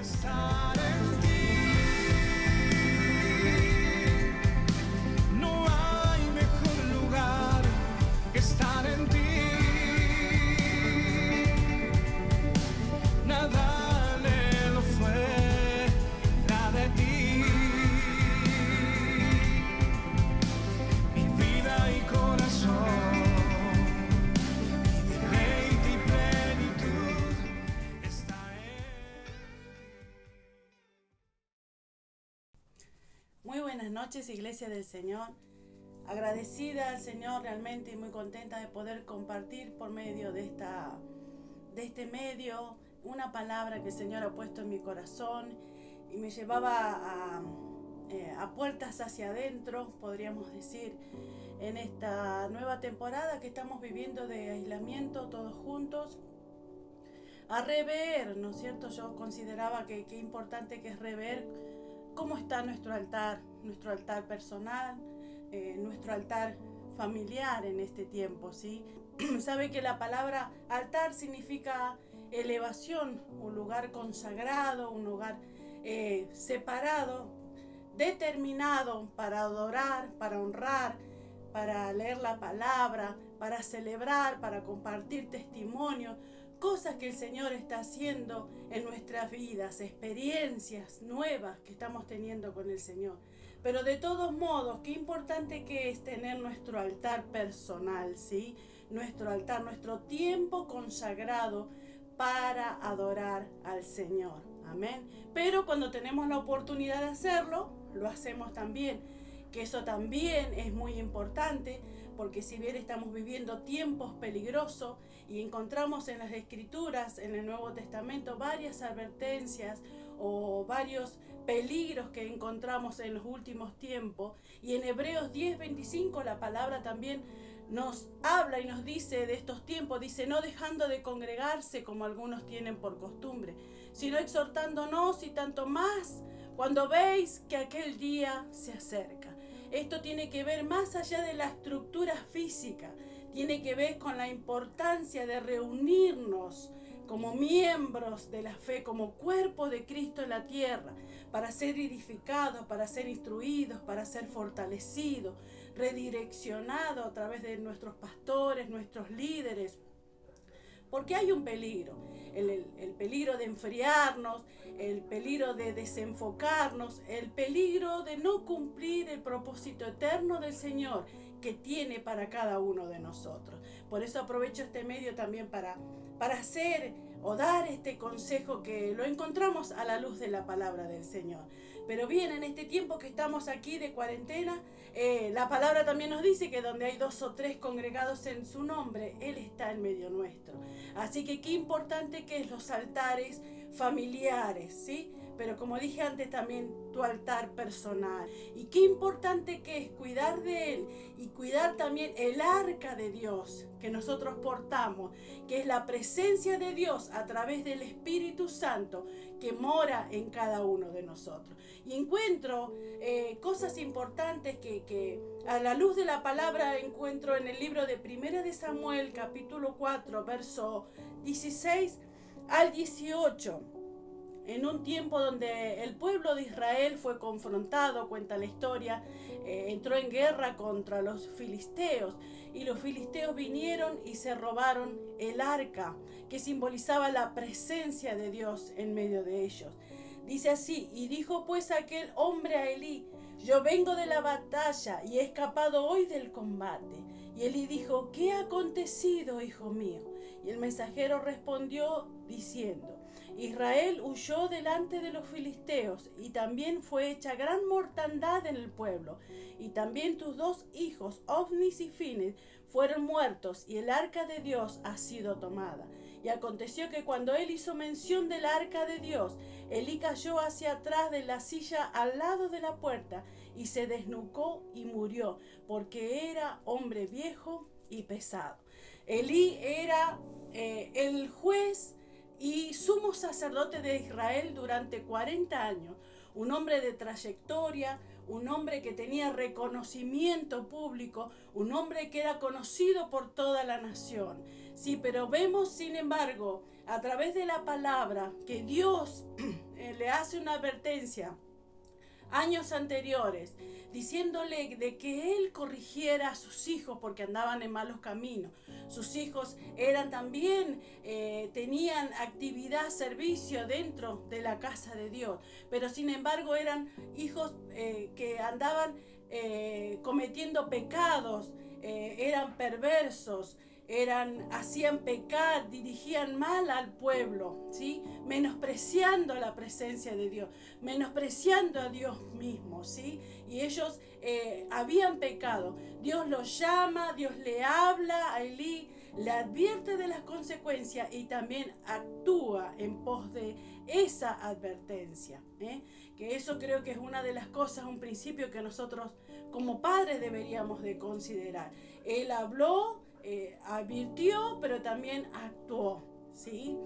Estar en ti, no hay mejor lugar que estar en ti. Nada le lo fue, nada de ti. Mi vida y corazón, mi deleite y plenitud está en ti. Muy buenas noches, Iglesia del Señor. Agradecida al Señor realmente y muy contenta de poder compartir por medio de este medio una palabra que el Señor ha puesto en mi corazón y me llevaba a puertas hacia adentro, podríamos decir, en esta nueva temporada que estamos viviendo de aislamiento todos juntos, a rever, ¿no es cierto? Yo consideraba que importante que es rever cómo está nuestro altar personal, nuestro altar familiar en este tiempo, ¿sí? Sabe que la palabra altar significa elevación, un lugar consagrado, un lugar separado, determinado para adorar, para honrar, para leer la palabra, para celebrar, para compartir testimonio, cosas que el Señor está haciendo en nuestras vidas, experiencias nuevas que estamos teniendo con el Señor. Pero de todos modos, qué importante que es tener nuestro altar personal, ¿sí? Nuestro altar, nuestro tiempo consagrado para adorar al Señor. Amén. Pero cuando tenemos la oportunidad de hacerlo, lo hacemos también. Que eso también es muy importante, porque si bien estamos viviendo tiempos peligrosos y encontramos en las Escrituras, en el Nuevo Testamento, varias advertencias o varios peligros que encontramos en los últimos tiempos, y en Hebreos 10:25 la palabra también nos habla y nos dice de estos tiempos, dice: no dejando de congregarse como algunos tienen por costumbre, sino exhortándonos, y tanto más cuando veis que aquel día se acerca. Esto tiene que ver más allá de la estructura física, tiene que ver con la importancia de reunirnos como miembros de la fe, como cuerpo de Cristo en la tierra, para ser edificados, para ser instruidos, para ser fortalecidos, redireccionados a través de nuestros pastores, nuestros líderes. Porque hay un peligro, el peligro de enfriarnos, el peligro de desenfocarnos, el peligro de no cumplir el propósito eterno del Señor que tiene para cada uno de nosotros. Por eso aprovecho este medio también para hacer o dar este consejo que lo encontramos a la luz de la palabra del Señor. Pero bien, en este tiempo que estamos aquí de cuarentena, la palabra también nos dice que donde hay 2 o 3 congregados en su nombre, Él está en medio nuestro. Así que qué importante que es los altares familiares, ¿sí? Pero como dije antes, también tu altar personal. Y qué importante que es cuidar de Él y cuidar también el arca de Dios que nosotros portamos, que es la presencia de Dios a través del Espíritu Santo que mora en cada uno de nosotros. Y encuentro cosas importantes que a la luz de la palabra encuentro en el libro de 1 de Samuel, capítulo 4, verso 16 al 18. En un tiempo donde el pueblo de Israel fue confrontado, cuenta la historia, entró en guerra contra los filisteos, y los filisteos vinieron y se robaron el arca, que simbolizaba la presencia de Dios en medio de ellos. Dice así: y dijo pues aquel hombre a Elí: yo vengo de la batalla y he escapado hoy del combate. Y Elí dijo: ¿qué ha acontecido, hijo mío? Y el mensajero respondió diciendo: Israel huyó delante de los filisteos, y también fue hecha gran mortandad en el pueblo, y también tus 2 hijos, Ofnis y Fines, fueron muertos, y el arca de Dios ha sido tomada. Y aconteció que cuando él hizo mención del arca de Dios, Elí cayó hacia atrás de la silla al lado de la puerta, y se desnucó y murió, porque era hombre viejo y pesado. Elí era el juez y sumo sacerdote de Israel durante 40 años, un hombre de trayectoria, un hombre que tenía reconocimiento público, un hombre que era conocido por toda la nación. Sí, pero vemos, sin embargo, a través de la palabra, que Dios le le hace una advertencia años anteriores, diciéndole de que él corrigiera a sus hijos porque andaban en malos caminos. Sus hijos eran también, tenían actividad, servicio dentro de la casa de Dios, pero sin embargo eran hijos que andaban cometiendo pecados, eran perversos, hacían pecar, dirigían mal al pueblo, ¿sí? Menospreciando la presencia de Dios, menospreciando a Dios mismo, ¿sí? Y ellos habían pecado. Dios los llama, Dios le habla a Elí, le advierte de las consecuencias y también actúa en pos de esa advertencia, ¿eh? Que eso creo que es una de las cosas, un principio que nosotros como padres deberíamos de considerar. Él habló, advirtió, pero también actuó, ¿sí?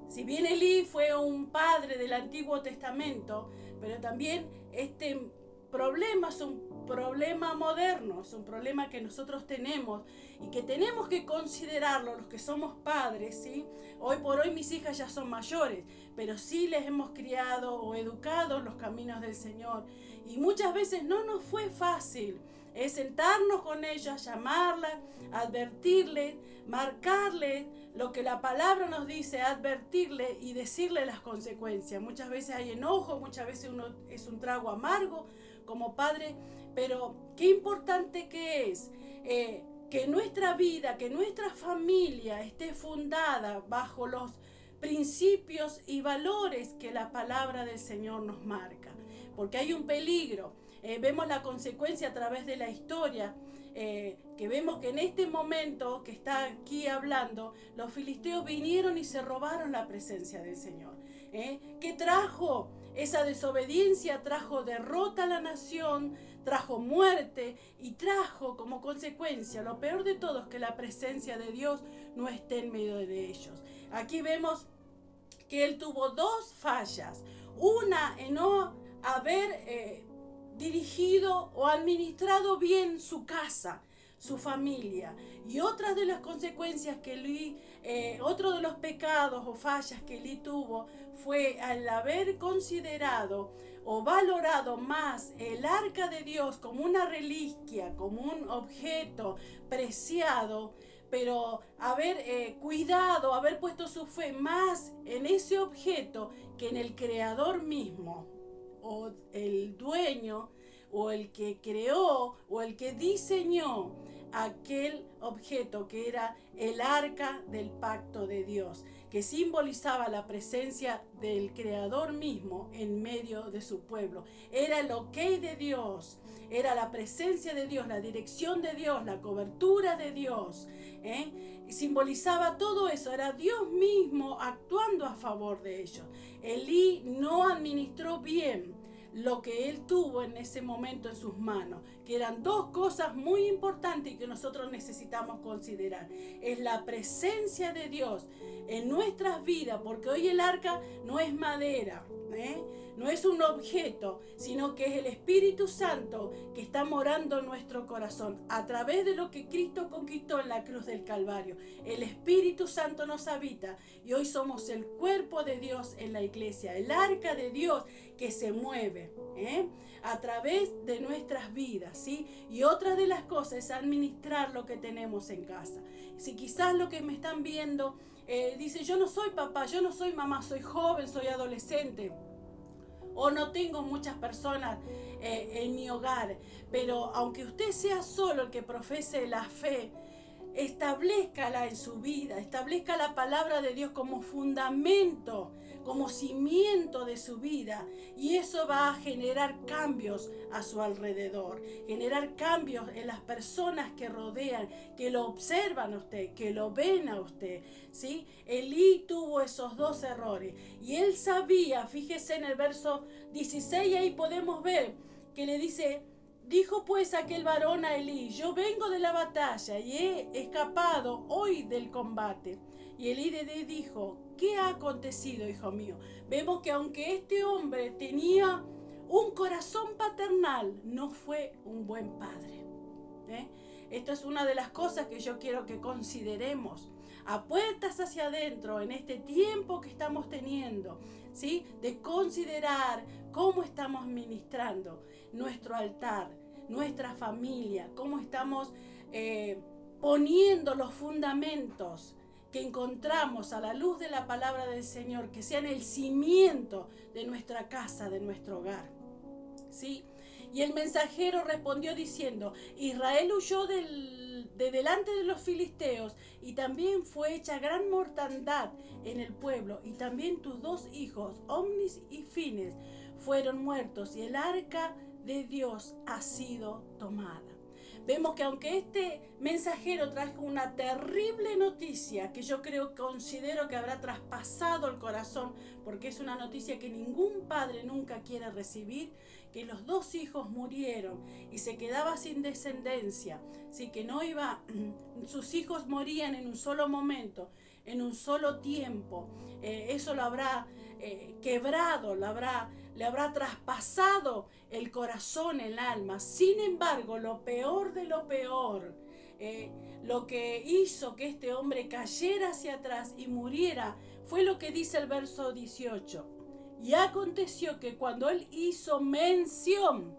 Si bien Elí fue un padre del Antiguo Testamento, pero también este problema es un problema moderno, es un problema que nosotros tenemos y que tenemos que considerarlo los que somos padres, ¿sí? Hoy por hoy mis hijas ya son mayores, pero sí les hemos criado o educado en los caminos del Señor y muchas veces no nos fue fácil. Es sentarnos con ellas, llamarlas, advertirle, marcarle lo que la palabra nos dice, advertirle y decirle las consecuencias. Muchas veces hay enojo, muchas veces uno es un trago amargo como padre, pero qué importante que es que nuestra vida, que nuestra familia esté fundada bajo los principios y valores que la palabra del Señor nos marca, porque hay un peligro. Vemos la consecuencia a través de la historia, que vemos que en este momento que está aquí hablando, los filisteos vinieron y se robaron la presencia del Señor. ¿Qué trajo? Esa desobediencia trajo derrota a la nación, trajo muerte y trajo como consecuencia, lo peor de todo es que la presencia de Dios no esté en medio de ellos. Aquí vemos que él tuvo dos fallas, una en no haber dirigido o administrado bien su casa, su familia, y otras de las consecuencias que Elí, otro de los pecados o fallas que Elí tuvo fue al haber considerado o valorado más el arca de Dios como una reliquia, como un objeto preciado, pero haber cuidado, haber puesto su fe más en ese objeto que en el Creador mismo, o el dueño, o el que creó, o el que diseñó aquel objeto que era el arca del pacto de Dios, que simbolizaba la presencia del Creador mismo en medio de su pueblo. Era el ok de Dios, era la presencia de Dios, la dirección de Dios, la cobertura de Dios, y simbolizaba todo eso, era Dios mismo actuando a favor de ellos. Elí no administró bien lo que él tuvo en ese momento en sus manos, que eran dos cosas muy importantes y que nosotros necesitamos considerar. Es la presencia de Dios en nuestras vidas, porque hoy el arca no es madera, no es un objeto, sino que es el Espíritu Santo que está morando en nuestro corazón a través de lo que Cristo conquistó en la cruz del Calvario. El Espíritu Santo nos habita y hoy somos el cuerpo de Dios en la iglesia, el arca de Dios que se mueve a través de nuestras vidas, ¿sí? Y otra de las cosas es administrar lo que tenemos en casa. Si quizás lo que me están viendo dice, yo no soy papá, yo no soy mamá, soy joven, soy adolescente, o no tengo muchas personas en mi hogar, pero aunque usted sea solo el que profese la fe, establezcala en su vida, establezca la palabra de Dios como fundamento, como cimiento de su vida, y eso va a generar cambios a su alrededor, generar cambios en las personas que rodean, que lo observan a usted, que lo ven a usted, ¿sí? Elí tuvo esos dos errores y él sabía, fíjese en el verso 16, ahí podemos ver que le dice: dijo pues aquel varón a Elí, yo vengo de la batalla y he escapado hoy del combate. Y Elí le dijo, ¿qué ha acontecido, hijo mío? Vemos que aunque este hombre tenía un corazón paternal, no fue un buen padre. Esto es una de las cosas que yo quiero que consideremos. a puertas hacia adentro, en este tiempo que estamos teniendo, ¿sí? De considerar cómo estamos ministrando nuestro altar, nuestra familia, cómo estamos poniendo los fundamentos que encontramos a la luz de la palabra del Señor, que sean el cimiento de nuestra casa, de nuestro hogar, ¿sí? Y el mensajero respondió diciendo: Israel huyó de delante de los filisteos, y también fue hecha gran mortandad en el pueblo, y también tus 2 hijos, Omnis y Fines, fueron muertos, y el arca de Dios ha sido tomada. Vemos que aunque este mensajero trajo una terrible noticia, que yo considero que habrá traspasado el corazón, porque es una noticia que ningún padre nunca quiere recibir, que los 2 hijos murieron y se quedaba sin descendencia, ¿sí? Que no iba, sus hijos morían en un solo momento, en un solo tiempo. Eso lo habrá quebrado, le habrá traspasado el corazón, el alma. Sin embargo, lo peor de lo peor, lo que hizo que este hombre cayera hacia atrás y muriera, fue lo que dice el verso 18. Y aconteció que cuando él hizo mención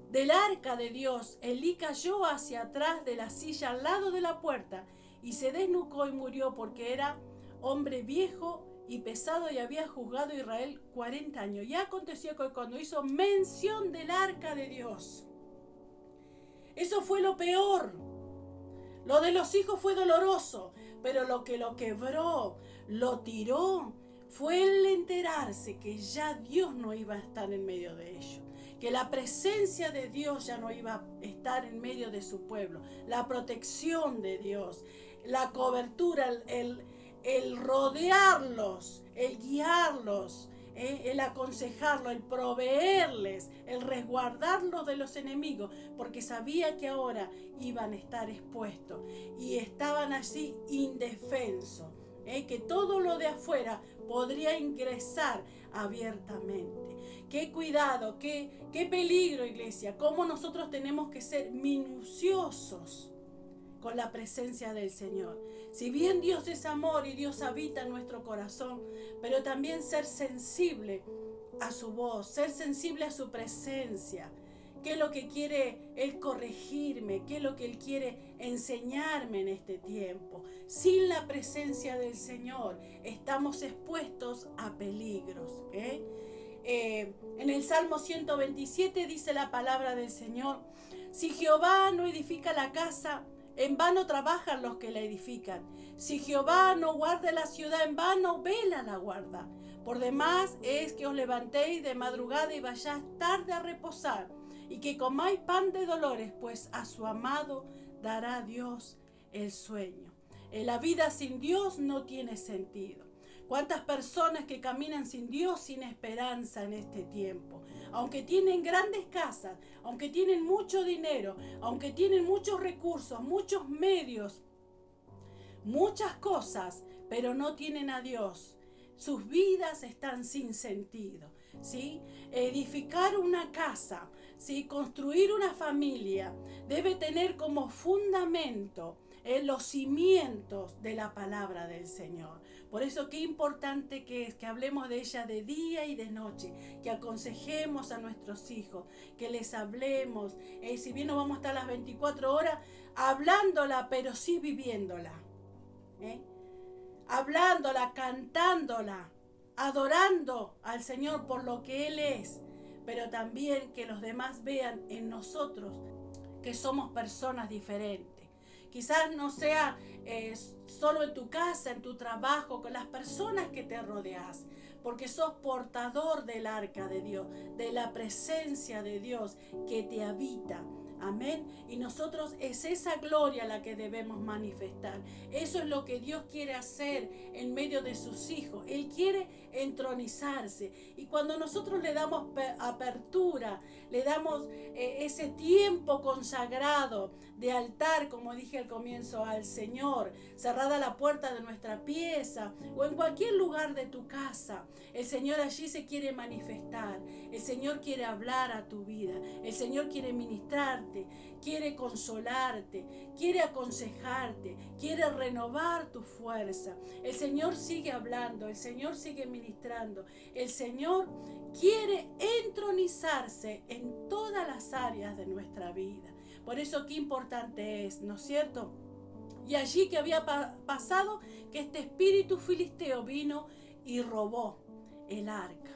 del arca de Dios, Elí cayó hacia atrás de la silla al lado de la puerta y se desnucó y murió, porque era hombre viejo y pesado y había juzgado a Israel 40 años. Y aconteció que cuando hizo mención del arca de Dios, eso fue lo peor. Lo de los hijos fue doloroso, pero lo que lo quebró, lo tiró, fue el enterarse que ya Dios no iba a estar en medio de ellos, que la presencia de Dios ya no iba a estar en medio de su pueblo, la protección de Dios, la cobertura, el rodearlos, el guiarlos, el aconsejarlos, el proveerles, el resguardarlos de los enemigos, porque sabía que ahora iban a estar expuestos y estaban así indefensos, que todo lo de afuera podría ingresar abiertamente. Qué cuidado, qué peligro, iglesia, cómo nosotros tenemos que ser minuciosos con la presencia del Señor. Si bien Dios es amor y Dios habita en nuestro corazón, pero también ser sensible a su voz, ser sensible a su presencia. ¿Qué es lo que quiere Él corregirme? ¿Qué es lo que Él quiere enseñarme en este tiempo? Sin la presencia del Señor estamos expuestos a peligros. En el Salmo 127 dice la palabra del Señor: si Jehová no edifica la casa, en vano trabajan los que la edifican. Si Jehová no guarda la ciudad, en vano vela la guarda. Por demás es que os levantéis de madrugada y vayáis tarde a reposar, y que comáis pan de dolores, pues a su amado dará Dios el sueño. La vida sin Dios no tiene sentido. ¿Cuántas personas que caminan sin Dios, sin esperanza en este tiempo? Aunque tienen grandes casas, aunque tienen mucho dinero, aunque tienen muchos recursos, muchos medios, muchas cosas, pero no tienen a Dios. Sus vidas están sin sentido, ¿sí? Edificar una casa, ¿sí? Construir una familia debe tener como fundamento los cimientos de la palabra del Señor. Por eso qué importante que es que hablemos de ella de día y de noche, que aconsejemos a nuestros hijos, que les hablemos, si bien no vamos a estar las 24 horas hablándola, pero sí viviéndola, hablándola, cantándola, adorando al Señor por lo que Él es, pero también que los demás vean en nosotros que somos personas diferentes. Quizás no sea solo en tu casa, en tu trabajo, con las personas que te rodeas, porque sos portador del arca de Dios, de la presencia de Dios que te habita. Amén. Y nosotros es esa gloria la que debemos manifestar. Eso es lo que Dios quiere hacer en medio de sus hijos. Él quiere entronizarse. Y cuando nosotros le damos apertura, le damos ese tiempo consagrado de altar, como dije al comienzo, al Señor, cerrada la puerta de nuestra pieza o en cualquier lugar de tu casa, el Señor allí se quiere manifestar. El Señor quiere hablar a tu vida. El Señor quiere ministrarte. animarte, quiere consolarte, quiere aconsejarte, quiere renovar tu fuerza. El Señor sigue hablando, el Señor sigue ministrando, el Señor quiere entronizarse en todas las áreas de nuestra vida. Por eso qué importante es, ¿no es cierto? Y allí que había pasado que este espíritu filisteo vino y robó el arca.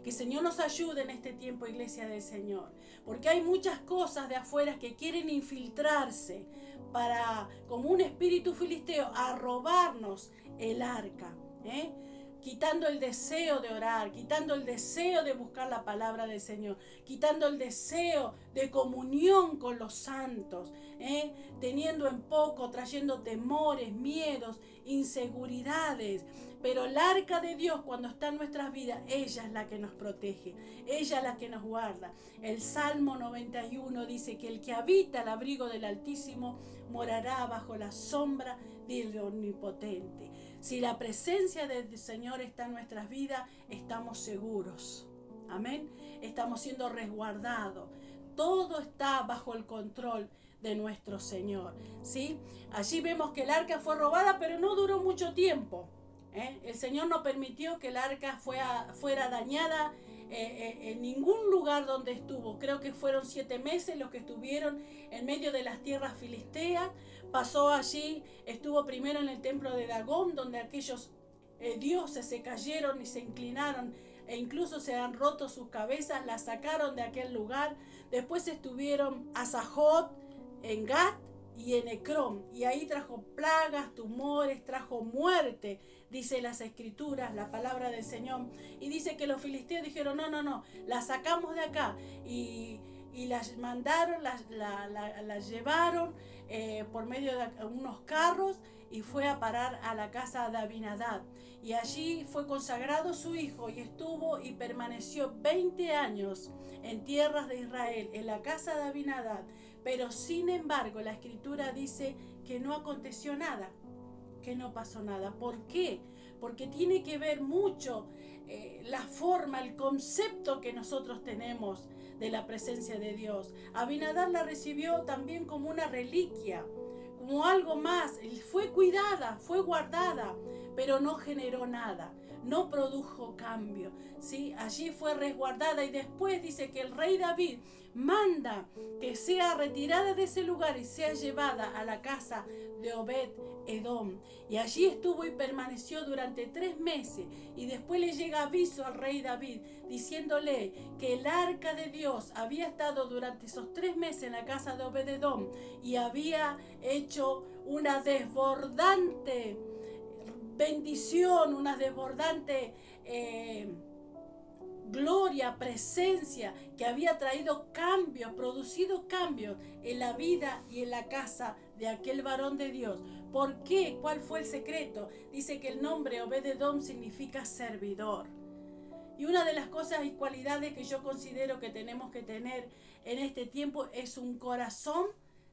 Que el Señor nos ayude en este tiempo, iglesia del Señor, porque hay muchas cosas de afuera que quieren infiltrarse para, como un espíritu filisteo, a robarnos el arca, quitando el deseo de orar, quitando el deseo de buscar la palabra del Señor, quitando el deseo de comunión con los santos, teniendo en poco, trayendo temores, miedos, inseguridades. Pero el arca de Dios, cuando está en nuestras vidas, ella es la que nos protege, ella es la que nos guarda. El Salmo 91 dice que el que habita el abrigo del Altísimo morará bajo la sombra del Omnipotente. Si la presencia del Señor está en nuestras vidas, estamos seguros. Amén. Estamos siendo resguardados. Todo está bajo el control de nuestro Señor. ¿Sí? Allí vemos que el arca fue robada, pero no duró mucho tiempo. El Señor no permitió que el arca fuera dañada en ningún lugar donde estuvo. Creo que fueron 7 meses los que estuvieron en medio de las tierras filisteas. Pasó allí, estuvo primero en el templo de Dagón, donde aquellos dioses se cayeron y se inclinaron e incluso se han roto sus cabezas, la sacaron de aquel lugar. Después estuvieron a Sajot, en Gat y en Ecrón, y ahí trajo plagas, tumores, trajo muerte, dice las escrituras, la palabra del Señor. Y dice que los filisteos dijeron, no, la sacamos de acá, y las mandaron, las llevaron por medio de unos carros, y fue a parar a la casa de Abinadab. Y allí fue consagrado su hijo, y estuvo y permaneció 20 años en tierras de Israel, en la casa de Abinadab. Pero sin embargo, la escritura dice que no aconteció nada, que no pasó nada. ¿Por qué? Porque tiene que ver mucho la forma, el concepto que nosotros tenemos de la presencia de Dios. Abinadab la recibió también como una reliquia, como algo más. Fue cuidada, fue guardada, pero no generó nada, no produjo cambio, ¿sí? Allí fue resguardada, y después dice que el rey David manda que sea retirada de ese lugar y sea llevada a la casa de Obed Edom. Y allí estuvo y permaneció durante 3 meses. Y después le llega aviso al rey David diciéndole que el arca de Dios había estado durante esos 3 meses en la casa de Obed Edom y había hecho una desbordante bendición, una desbordante gloria, presencia, que había traído cambios, producido cambios en la vida y en la casa de aquel varón de Dios. ¿Por qué? ¿Cuál fue el secreto? Dice que el nombre Obed-Edom significa servidor. Y una de las cosas y cualidades que yo considero que tenemos que tener en este tiempo es un corazón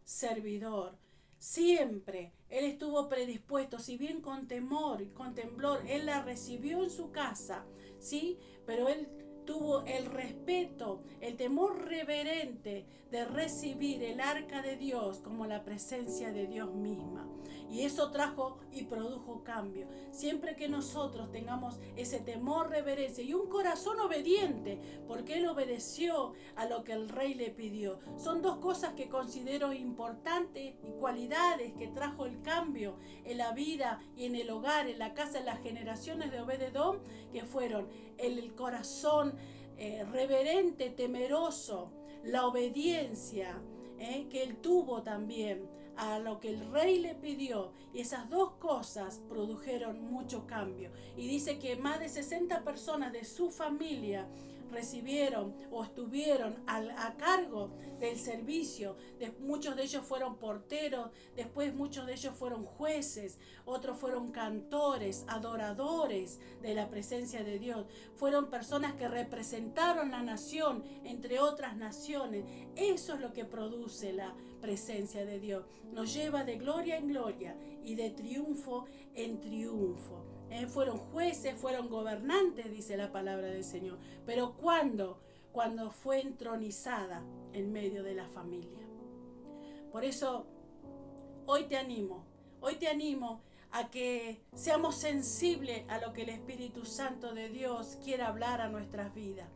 servidor. Siempre él estuvo predispuesto, si bien con temor y con temblor, él la recibió en su casa, ¿sí? Pero él tuvo el respeto, el temor reverente de recibir el arca de Dios como la presencia de Dios misma. Y eso trajo y produjo cambio. Siempre que nosotros tengamos ese temor, reverencia y un corazón obediente, porque él obedeció a lo que el rey le pidió. Son 2 cosas que considero importantes y cualidades que trajo el cambio en la vida y en el hogar, en la casa, en las generaciones de Obed-Edom, que fueron el corazón reverente, temeroso, la obediencia que él tuvo también a lo que el rey le pidió, y esas 2 cosas produjeron mucho cambio. Y dice que más de 60 personas de su familia recibieron o estuvieron a cargo del servicio. Muchos de ellos fueron porteros, después muchos de ellos fueron jueces, otros fueron cantores, adoradores de la presencia de Dios. Fueron personas que representaron la nación entre otras naciones. Eso es lo que produce la presencia de Dios. Nos lleva de gloria en gloria y de triunfo en triunfo. Fueron jueces, fueron gobernantes, dice la palabra del Señor. Pero ¿cuándo? cuando fue entronizada en medio de la familia. Por eso hoy te animo a que seamos sensibles a lo que el Espíritu Santo de Dios quiere hablar a nuestras vidas.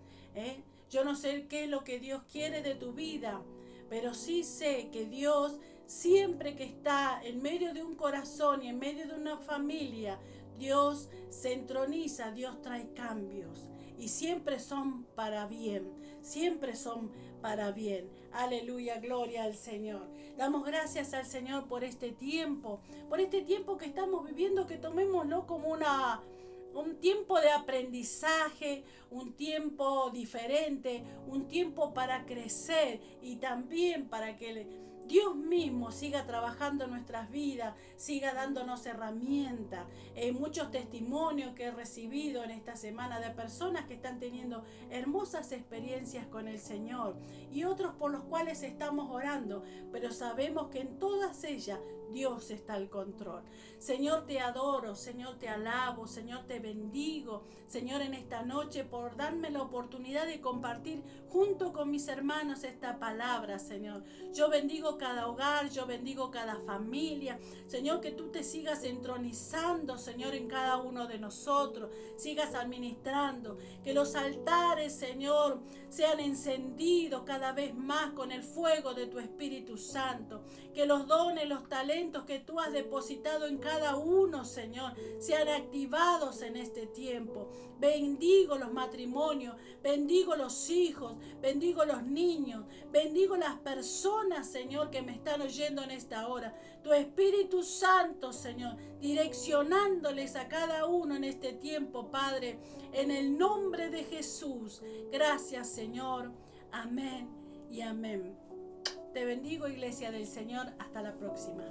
Yo no sé qué es lo que Dios quiere de tu vida, pero sí sé que Dios, siempre que está en medio de un corazón y en medio de una familia, Dios se entroniza, Dios trae cambios. Y siempre son para bien, siempre son para bien. Aleluya, gloria al Señor. Damos gracias al Señor por este tiempo que estamos viviendo, que tomémoslo como un tiempo de aprendizaje, un tiempo diferente, un tiempo para crecer y también para que Dios mismo siga trabajando en nuestras vidas, siga dándonos herramientas. Muchos testimonios que he recibido en esta semana de personas que están teniendo hermosas experiencias con el Señor y otros por los cuales estamos orando, pero sabemos que en todas ellas Dios está al control. Señor, te adoro, Señor, te alabo, Señor, te bendigo, Señor, en esta noche por darme la oportunidad de compartir junto con mis hermanos esta palabra, Señor. Yo bendigo cada hogar, yo bendigo cada familia, Señor, que tú te sigas entronizando, Señor, en cada uno de nosotros, sigas administrando, que los altares, Señor, sean encendidos cada vez más con el fuego de tu Espíritu Santo, que los dones, los talentos que tú has depositado en cada uno, Señor, sean activados en este tiempo. Bendigo los matrimonios, bendigo los hijos, bendigo los niños, bendigo las personas, Señor, que me están oyendo en esta hora. Tu Espíritu Santo, Señor, direccionándoles a cada uno en este tiempo, Padre, en el nombre de Jesús. Gracias, Señor. Amén y amén. Te bendigo, Iglesia del Señor. Hasta la próxima.